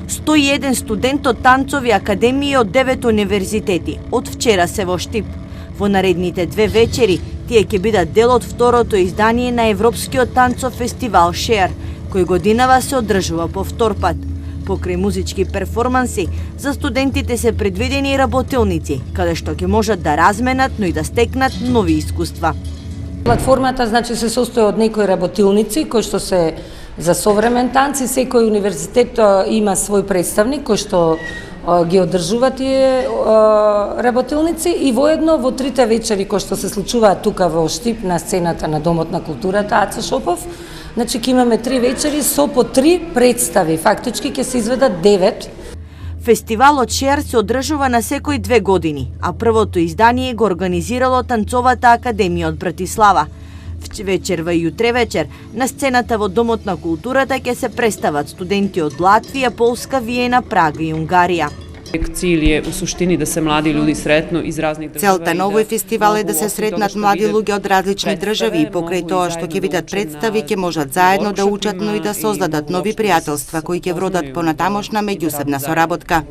101 студент од танцови академии од 9 универзитети од вчера се во Штип. Во наредните 2 вечери тие ќе бидат дел од второто издание на Европскиот танцов фестивал Шер, кој годинава се одржува по втор пат. Покрај музички перформанси, за студентите се предвидени работилници, каде што ќе можат да разменат, но и да стекнат нови искуства. Платформата се состои од некои работилници кои што се за современ танц и секој универзитет има свој представник кој што ги одржува тие работилници и воедно во 3 вечери кои што се случуваат тука во Штип на сцената на Домот на културата Ацо Шопов, ќе имаме 3 вечери со по 3 представи, фактички ќе се изведат 9. Фестивалот Шер се одржува на секој 2 години, а првото издание го организирало Танцовата академија од Братислава. Вечерва и утре вечер на сцената во Домот на културата ќе се представат студенти од Латвија, Полска, Виена, Прага и Унгарија. Cilj je u suštini da se mladi ljudi sretnu iz raznih država. Целта на овој фестивал е да се сретнат млади луѓе од различни држави и покрај тоа што ќе видат представи ќе можат заедно да учат, но и да создадат нови пријателства кои ќе вродат понатамошна меѓусебна соработка.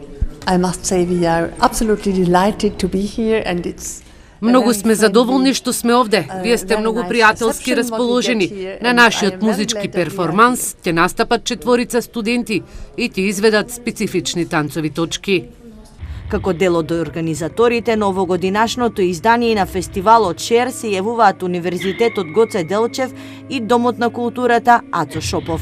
I must say we are absolutely delighted to be here and it's Многу сме задоволни што сме овде. Вие сте многу пријателски расположени. На нашиот музички перформанс ќе настапат 4 студенти и ќе изведат специфични танцови точки. Како дел од организаторите на овогодинашното издание на фестивалот Шер се јавуваат Универзитетот Гоце Делчев и Домот на културата Ацо Шопов.